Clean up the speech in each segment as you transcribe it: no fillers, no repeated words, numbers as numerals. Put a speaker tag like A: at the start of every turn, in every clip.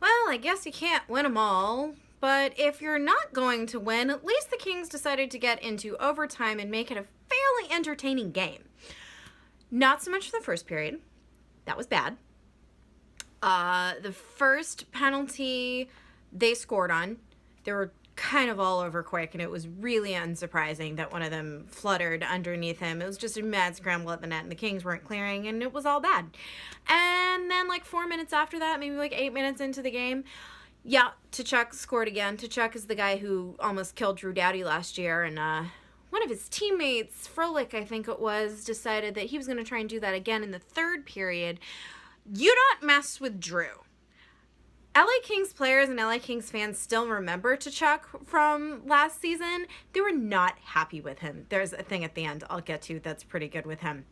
A: Well, I guess you can't win them all. But if you're not going to win, at least the Kings decided to get into overtime and make it a fairly entertaining game. Not so much for the first period. That was bad. The first penalty they scored on, they were kind of all over quick, and it was really unsurprising that one of them fluttered underneath him. It was just a mad scramble at the net, and the Kings weren't clearing, and it was all bad. And then, like, 4 minutes after that, maybe like 8 minutes into the game, yeah, Tkachuk scored again. Tkachuk is the guy who almost killed Drew Doughty last year, and one of his teammates, Frolik, I think it was, decided that he was going to try and do that again in the third period. You don't mess with Drew. LA Kings players and LA Kings fans still remember Tkachuk from last season. They were not happy with him. There's a thing at the end I'll get to that's pretty good with him.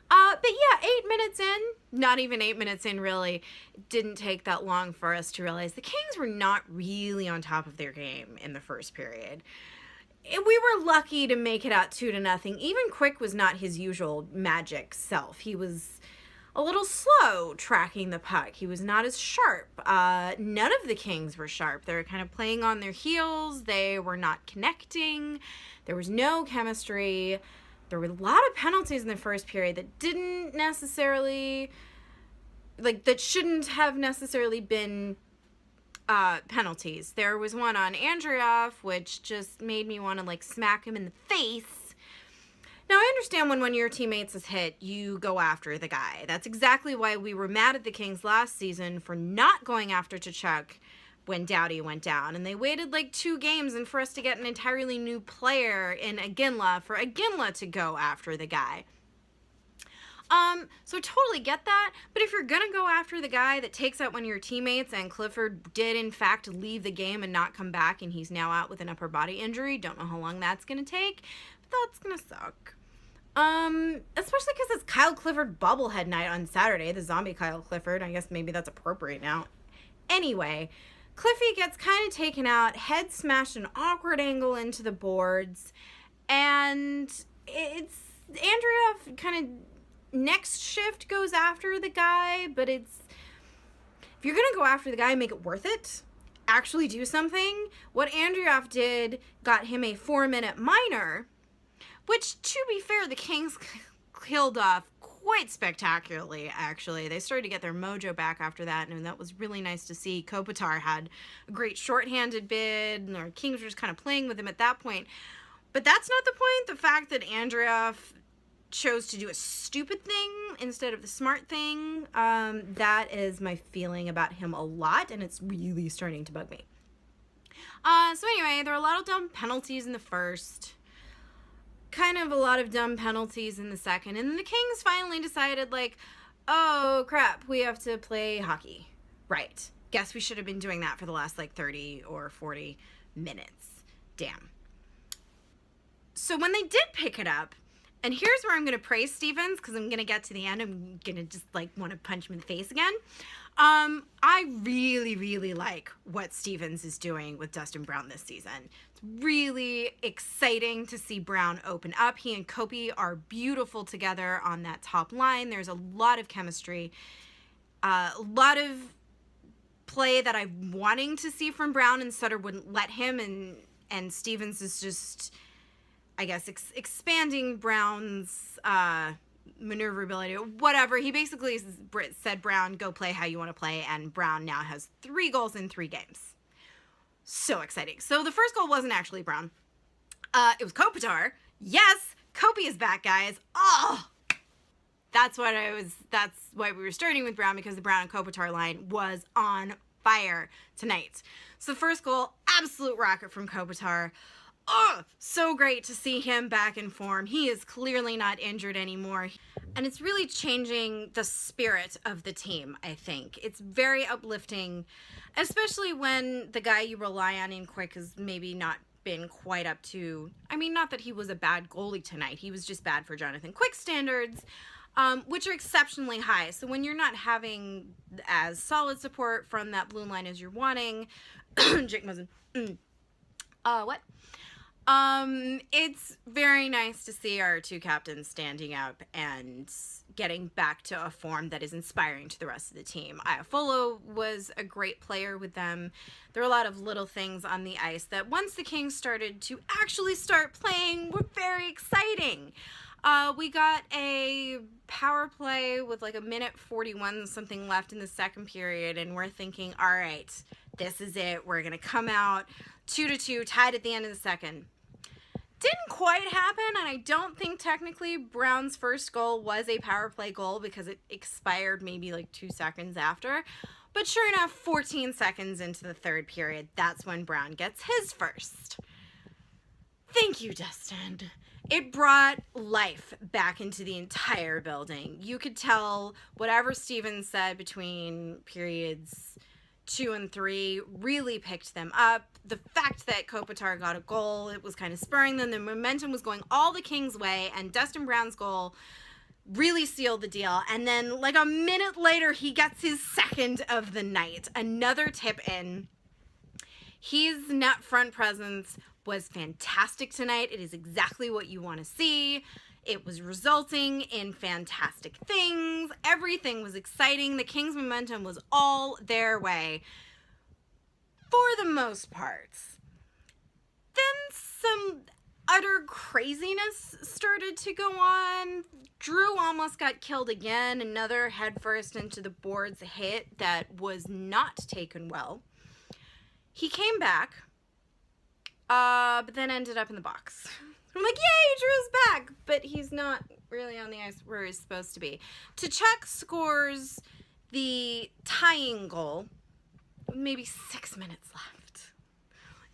A: But yeah, 8 minutes in, not even 8 minutes in really, it didn't take that long for us to realize the Kings were not really on top of their game in the first period. We were lucky to make it out 2-0. Even Quick was not his usual magic self. He was a little slow tracking the puck. He was not as sharp. None of the Kings were sharp. They were kind of playing on their heels. They were not connecting. There was no chemistry. There were a lot of penalties in the first period that didn't necessarily, that shouldn't have necessarily been penalties. There was one on Andreoff, which just made me want to, smack him in the face. Now, I understand when one of your teammates is hit, you go after the guy. That's exactly why we were mad at the Kings last season for not going after Tkachuk when Doughty went down. And they waited 2 games and for us to get an entirely new player in Iginla for Iginla to go after the guy. So I totally get that, but if you're gonna go after the guy that takes out one of your teammates, and Clifford did in fact leave the game and not come back, and he's now out with an upper body injury, don't know how long that's gonna take, but that's gonna suck. Especially because it's Kyle Clifford bobblehead night on Saturday, the zombie Kyle Clifford. I guess maybe that's appropriate now. Anyway, Cliffy gets kind of taken out, head smashed an awkward angle into the boards, and it's Andrea kind of next shift goes after the guy, but if you're gonna go after the guy, make it worth it. Actually do something. What Andreoff did got him a 4-minute minor, which, to be fair, the Kings killed off quite spectacularly, actually. They started to get their mojo back after that, and that was really nice to see. Kopitar had a great shorthanded bid, and our Kings were just kind of playing with him at that point. But that's not the point. The fact that Andreoff chose to do a stupid thing instead of the smart thing, that is my feeling about him a lot, and it's really starting to bug me. So anyway, there were a lot of dumb penalties in the first, kind of a lot of dumb penalties in the second, and then the Kings finally decided, oh crap, we have to play hockey. Right. Guess we should have been doing that for the last 30 or 40 minutes. Damn. So when they did pick it up, and here's where I'm going to praise Stevens, because I'm going to get to the end. I'm going to just, want to punch him in the face again. I really, really like what Stevens is doing with Dustin Brown this season. It's really exciting to see Brown open up. He and Kopi are beautiful together on that top line. There's a lot of chemistry. A lot of play that I'm wanting to see from Brown, and Sutter wouldn't let him, and Stevens is just, I guess, expanding Brown's maneuverability or whatever. He basically said, Brown, go play how you want to play, and Brown now has 3 goals in 3 games. So exciting. So the first goal wasn't actually Brown. It was Kopitar. Yes, Kopi is back, guys. Oh, that's why we were starting with Brown, because the Brown and Kopitar line was on fire tonight. So the first goal, absolute rocket from Kopitar. Oh, so great to see him back in form. He is clearly not injured anymore. And it's really changing the spirit of the team, I think. It's very uplifting, especially when the guy you rely on in Quick has maybe not been quite up to, not that he was a bad goalie tonight. He was just bad for Jonathan Quick standards, which are exceptionally high. So when you're not having as solid support from that blue line as you're wanting, Jake Muzzin, what? It's very nice to see our two captains standing up and getting back to a form that is inspiring to the rest of the team. Iafolo was a great player with them. There are a lot of little things on the ice that once the Kings started to actually start playing were very exciting. We got a power play with like a minute 41 something left in the second period, and we're thinking, all right, this is it. We're going to come out 2-2, tied at the end of the second. Didn't quite happen, and I don't think technically Brown's first goal was a power play goal because it expired maybe like 2 seconds after. But sure enough, 14 seconds into the third period, that's when Brown gets his first. Thank you, Dustin. It brought life back into the entire building. You could tell whatever Steven said between periods 2 and 3 really picked them up. The fact that Kopitar got a goal, it was kind of spurring them. The momentum was going all the Kings' way, and Dustin Brown's goal really sealed the deal. And then like a minute later, he gets his second of the night. Another tip in. His net front presence was fantastic tonight. It is exactly what you want to see. It was resulting in fantastic things. Everything was exciting. The Kings' momentum was all their way for the most part. Then some utter craziness started to go on. Drew almost got killed again. Another headfirst into the boards hit that was not taken well. He came back, but then ended up in the box. I'm like, yay, Drew's back! But he's not really on the ice where he's supposed to be. Tkachuk scores the tying goal with maybe 6 minutes left.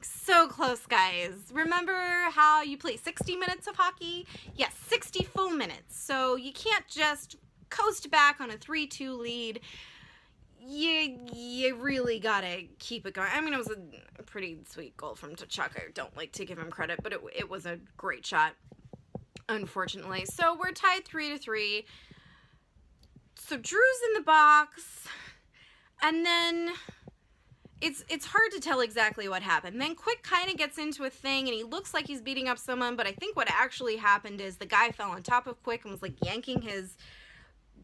A: So close, guys. Remember how you play 60 minutes of hockey? Yes, 60 full minutes. So you can't just coast back on a 3-2 lead. You really gotta keep it going. I mean, it was a pretty sweet goal from Tkachuk. I don't like to give him credit, but it was a great shot, unfortunately. So we're tied 3-3. So Drew's in the box, and then it's hard to tell exactly what happened. Then Quick kind of gets into a thing, and he looks like he's beating up someone, but I think what actually happened is the guy fell on top of Quick and was like yanking his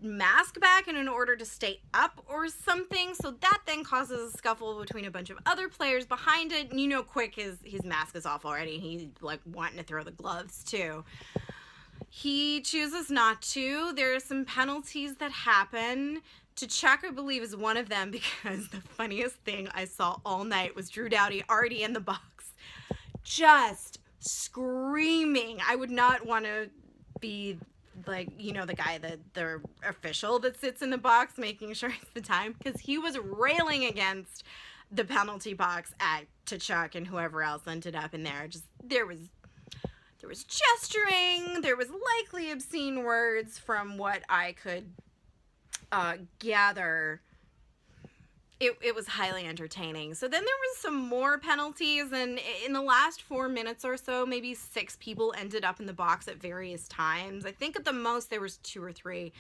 A: mask back in order to stay up or something. So that then causes a scuffle between a bunch of other players behind it. And you know Quick, his mask is off already. He's like wanting to throw the gloves too. He chooses not to. There are some penalties that happen. Tkachuk, I believe, is one of them, because the funniest thing I saw all night was Drew Doughty already in the box, just screaming. I would not want to be like, you know, the guy, the official that sits in the box making sure it's the time, because he was railing against the penalty box at Tkachuk and whoever else ended up in there. Just there was gesturing, there was likely obscene words from what I could gather. It was highly entertaining. So then there was some more penalties, and in the last 4 minutes or so, maybe 6 people ended up in the box at various times. I think at the most there was 2 or 3.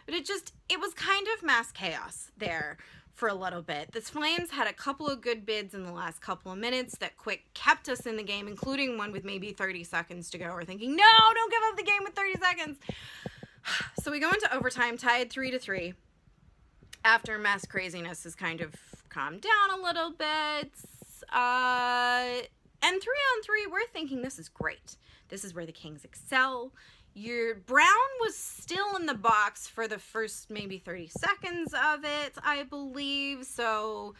A: But it was kind of mass chaos there for a little bit. The Flames had a couple of good bids in the last couple of minutes that Quick kept us in the game, including one with maybe 30 seconds to go. We're thinking, no, don't give up the game with 30 seconds. So we go into overtime, tied 3-3. After mass craziness has kind of calmed down a little bit. And 3-on-3, we're thinking this is great. This is where the Kings excel. Brown was still in the box for the first maybe 30 seconds of it, I believe. So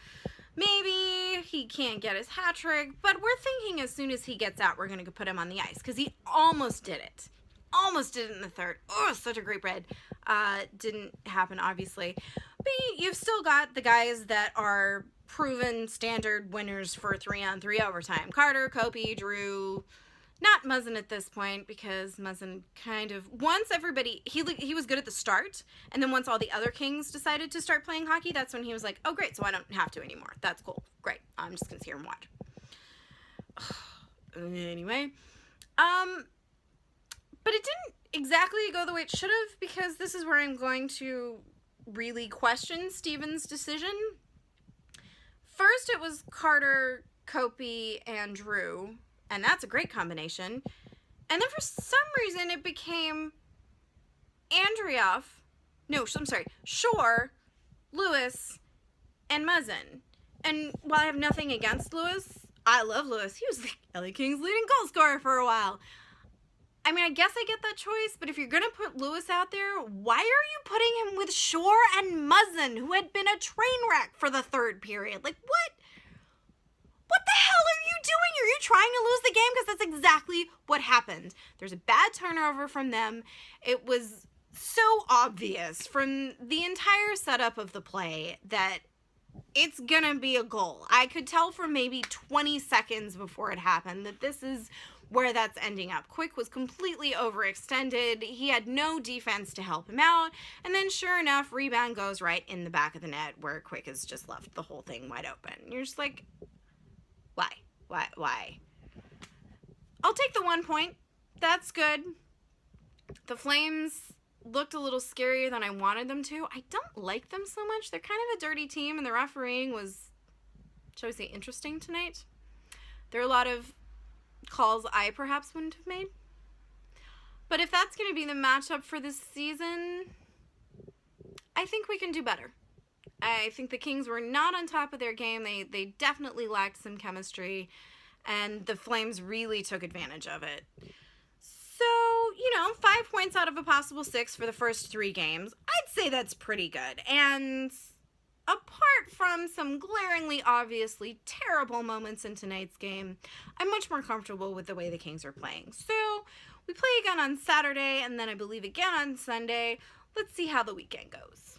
A: maybe he can't get his hat trick. But we're thinking as soon as he gets out, we're going to put him on the ice, because he almost did it. Almost did it in the third. Oh, such a great red. Didn't happen, obviously. But you've still got the guys that are proven standard winners for 3-on-3 overtime. Carter, Kopi, Drew. Not Muzzin at this point, because Muzzin kind of, once everybody, he was good at the start, and then once all the other Kings decided to start playing hockey, that's when he was like, oh great, so I don't have to anymore. That's cool. Great. I'm just going to sit here and watch. Anyway. But it didn't exactly go the way it should have, because this is where I'm going to really question Steven's decision. First, it was Carter, Kopi, and Drew and that's a great combination. And then for some reason it became Shore, Lewis, and Muzzin. And while I have nothing against Lewis, I love Lewis. He was the LA Kings' leading goal scorer for a while. I mean, I guess I get that choice, but if you're going to put Lewis out there, why are you putting him with Shore and Muzzin, who had been a train wreck for the third period? Like, what? What the hell are you doing? Are you trying to lose the game? Because that's exactly what happened. There's a bad turnover from them. It was so obvious from the entire setup of the play that it's gonna be a goal. I could tell from maybe 20 seconds before it happened that this is where that's ending up. Quick was completely overextended. He had no defense to help him out. And then sure enough, rebound goes right in the back of the net where Quick has just left the whole thing wide open. You're just like, why? Why? I'll take the 1 point. That's good. The Flames looked a little scarier than I wanted them to. I don't like them so much. They're kind of a dirty team, and the refereeing was, shall we say, interesting tonight. There are a lot of calls I perhaps wouldn't have made. But if that's going to be the matchup for this season, I think we can do better. I think the Kings were not on top of their game. They definitely lacked some chemistry, and the Flames really took advantage of it. So, 5 points out of a possible 6 for the first 3 games. I'd say that's pretty good. And apart from some glaringly, obviously terrible moments in tonight's game, I'm much more comfortable with the way the Kings are playing. So, we play again on Saturday, and then I believe again on Sunday. Let's see how the weekend goes.